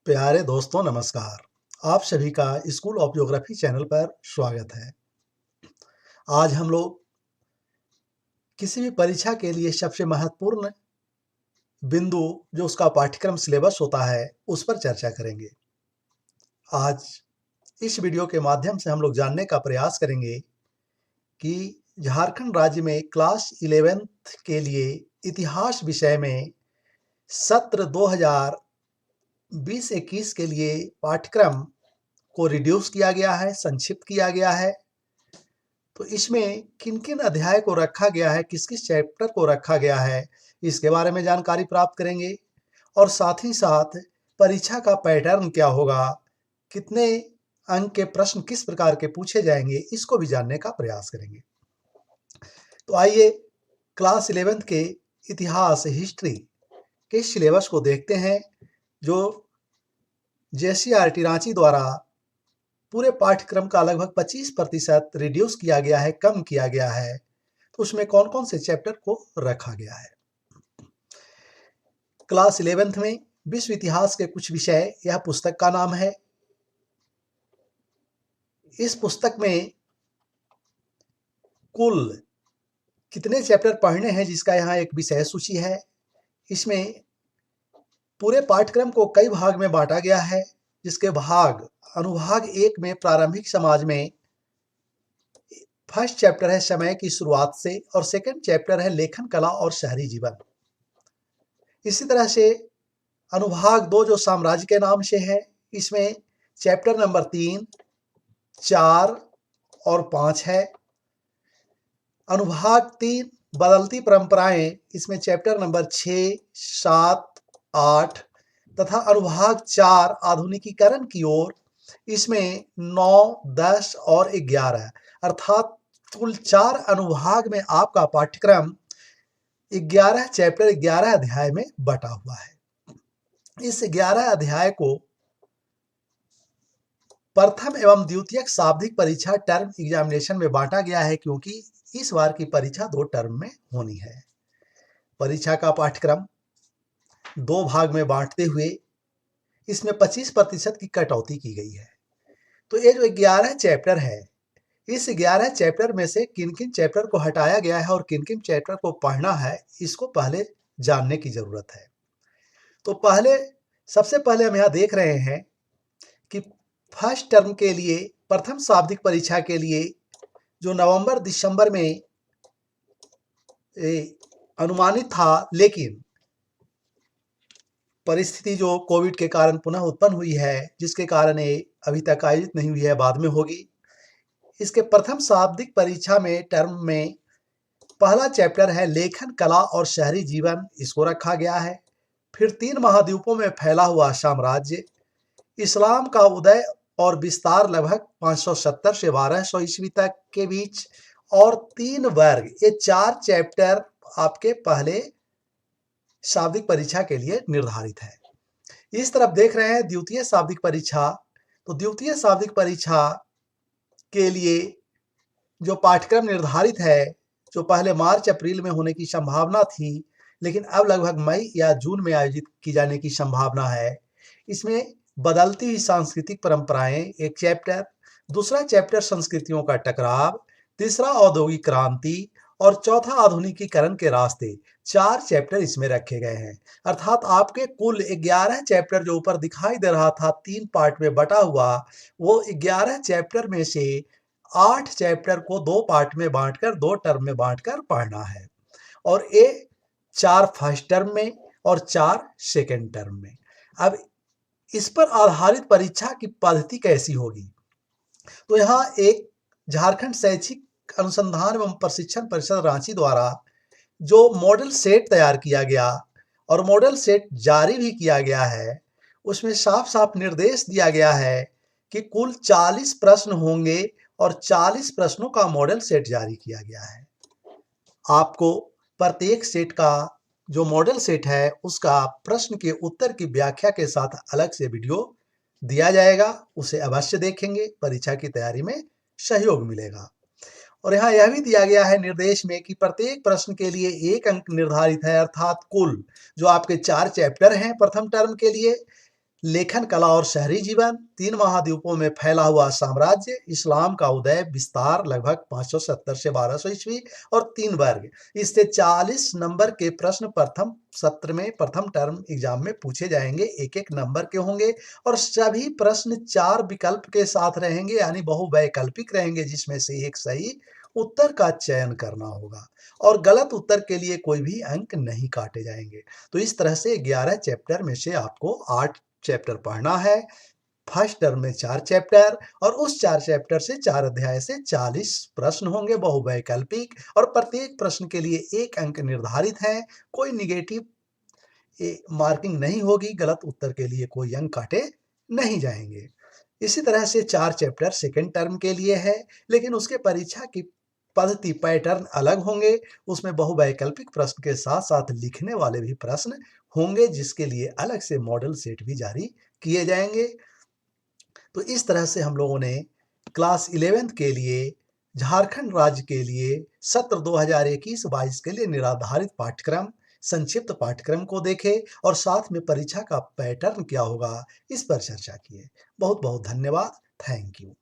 प्यारे दोस्तों नमस्कार। आप सभी का स्कूल ऑफ ज्योग्राफी चैनल पर स्वागत है। आज हम लोग किसी भी परीक्षा के लिए सबसे महत्वपूर्ण बिंदु जो उसका पाठ्यक्रम सिलेबस होता है उस पर चर्चा करेंगे। आज इस वीडियो के माध्यम से हम लोग जानने का प्रयास करेंगे कि झारखंड राज्य में क्लास 11th के लिए इतिहास विषय में सत्र 2020-21 के लिए पाठ्यक्रम को रिड्यूस किया गया है, संक्षिप्त किया गया है। तो इसमें किन-किन अध्याय को रखा गया है, किस-किस चैप्टर को रखा गया है, इसके बारे में जानकारी प्राप्त करेंगे और साथ ही साथ परीक्षा का पैटर्न क्या होगा, कितने अंक के प्रश्न किस प्रकार के पूछे जाएंगे, इसको भी जानने का प्रयास करेंगे। तो आइए क्लास 11th के इतिहास हिस्ट्री के सिलेबस को देखते हैं जो JCERT रांची द्वारा पूरे पाठ्यक्रम का लगभग 25% रिड्यूस किया गया है, कम किया गया है। तो उसमें कौन कौन से चैप्टर को रखा गया है। क्लास 11th में विश्व इतिहास के कुछ विषय, यह पुस्तक का नाम है। इस पुस्तक में कुल कितने चैप्टर पढ़ने हैं जिसका यहाँ एक विषय सूची है। इसमें पूरे पाठ्यक्रम को कई भाग में बांटा गया है, जिसके अनुभाग 1 में प्रारंभिक समाज में फर्स्ट चैप्टर है समय की शुरुआत से और सेकंड चैप्टर है लेखन कला और शहरी जीवन। इसी तरह से अनुभाग 2 जो साम्राज्य के नाम से है, इसमें चैप्टर नंबर 3, 4 और 5 है। अनुभाग 3 बदलती परंपराएं, इसमें चैप्टर नंबर 6, 7, 8 तथा अनुभाग 4 आधुनिकीकरण की ओर, इसमें 9, 10 और 11 अर्थात कुल 4 अनुभाग में आपका पाठ्यक्रम 11 चैप्टर 11 अध्याय में बटा हुआ है। इस 11 अध्याय को प्रथम एवं द्वितीयक शाब्दिक परीक्षा टर्म एग्जामिनेशन में बांटा गया है, क्योंकि इस बार की परीक्षा 2 टर्म में होनी है। परीक्षा का पाठ्यक्रम 2 भाग में बांटते हुए इसमें 25% की कटौती की गई है। तो ये जो 11 चैप्टर है, इस 11 चैप्टर में से किन किन चैप्टर को हटाया गया है और किन किन चैप्टर को पढ़ना है, इसको पहले जानने की जरूरत है। तो सबसे पहले हम यहाँ देख रहे हैं कि फर्स्ट टर्म के लिए, प्रथम शाब्दिक परीक्षा के लिए जो नवंबर दिसंबर में अनुमानित था, लेकिन परिस्थिति जो कोविड के कारण पुनः उत्पन्न हुई है, जिसके कारण ये अभी तक आयोजित नहीं हुई है, बाद में होगी। इसके प्रथम शाब्दिक परीक्षा में टर्म में पहला चैप्टर है लेखन कला और शहरी जीवन, इसको रखा गया है। फिर 3 महाद्वीपों में फैला हुआ साम्राज्य, इस्लाम का उदय और विस्तार लगभग 570 से 1200 ईस्वी तक के बीच, और 3 वर्ग, ये 4 चैप्टर आपके पहले शाब्दिक परीक्षा के लिए निर्धारित है। इस तरफ देख रहे हैं द्वितीय शाब्दिक परीक्षा। तो द्वितीय शाब्दिक परीक्षा के लिए जो पाठ्यक्रम निर्धारित है, जो पहले मार्च अप्रैल में होने की संभावना थी, लेकिन अब लगभग मई या जून में आयोजित की जाने की संभावना है। इसमें बदलती हुई सांस्कृतिक परंपराएं एक चैप्टर, दूसरा चैप्टर संस्कृतियों का टकराव, तीसरा औद्योगिक क्रांति और चौथा आधुनिकीकरण के रास्ते, 4 चैप्टर इसमें रखे गए हैं। अर्थात आपके कुल 11 चैप्टर जो ऊपर दिखाई दे रहा था 3 पार्ट में बटा हुआ, वो 11 चैप्टर में से 8 चैप्टर को 2 पार्ट में बांटकर, 2 टर्म में बांटकर पढ़ना है, और ये 4 फर्स्ट टर्म में और 4 सेकेंड टर्म में। अब इस पर आधारित परीक्षा की पद्धति कैसी होगी, तो यहाँ एक झारखंड शैक्षिक अनुसंधान एवं प्रशिक्षण परिषद रांची द्वारा जो मॉडल सेट तैयार किया गया और मॉडल सेट जारी भी किया गया है, उसमें साफ साफ निर्देश दिया गया है कि कुल 40 प्रश्न होंगे और 40 प्रश्नों का मॉडल सेट जारी किया गया है। आपको प्रत्येक सेट का जो मॉडल सेट है, उसका प्रश्न के उत्तर की व्याख्या के साथ अलग से वीडियो दिया जाएगा, उसे अवश्य देखेंगे, परीक्षा की तैयारी में सहयोग मिलेगा। और यहाँ यह भी दिया गया है निर्देश में कि प्रत्येक प्रश्न के लिए 1 अंक निर्धारित है, अर्थात कुल जो आपके 4 चैप्टर हैं प्रथम टर्म के लिए, लेखन कला और शहरी जीवन, 3 महाद्वीपों में फैला हुआ साम्राज्य, इस्लाम का उदय, विस्तार लगभग 570 से 1200 ईस्वी और 3 वर्ग। इससे 40 नंबर के प्रश्न प्रथम सत्र में प्रथम टर्म एग्जाम में पूछे जाएंगे, एक एक नंबर के होंगे और सभी प्रश्न 4 विकल्प के साथ रहेंगे, यानी बहुवैकल्पिक रहेंगे, जिसमें से एक सही उत्तर का चयन करना होगा और गलत उत्तर के लिए कोई भी अंक नहीं काटे जाएंगे। तो इस तरह से 11 चैप्टर में से आपको 8 चैप्टर पढ़ना है। फर्स्ट टर्म में 4 चैप्टर और उस 4 चैप्टर से 4 अध्याय से 40 प्रश्न होंगे बहुवैकल्पिक और प्रत्येक प्रश्न के लिए 1 अंक निर्धारित है। कोई निगेटिव मार्किंग नहीं होगी, गलत उत्तर के लिए कोई अंक काटे नहीं जाएंगे। इसी तरह से 4 चैप्टर सेकेंड टर्म के लिए है, लेकिन उसके परीक्षा की पद्धति पैटर्न अलग होंगे। उसमें बहुवैकल्पिक प्रश्न के साथ साथ लिखने वाले भी प्रश्न होंगे, जिसके लिए अलग से मॉडल सेट भी जारी किए जाएंगे। तो इस तरह से हम लोगों ने क्लास 11th के लिए झारखंड राज्य के लिए सत्र 2021-22 के लिए निर्धारित पाठ्यक्रम, संक्षिप्त पाठ्यक्रम को देखे और साथ में परीक्षा का पैटर्न क्या होगा, इस पर चर्चा किए। बहुत बहुत धन्यवाद। Thank you.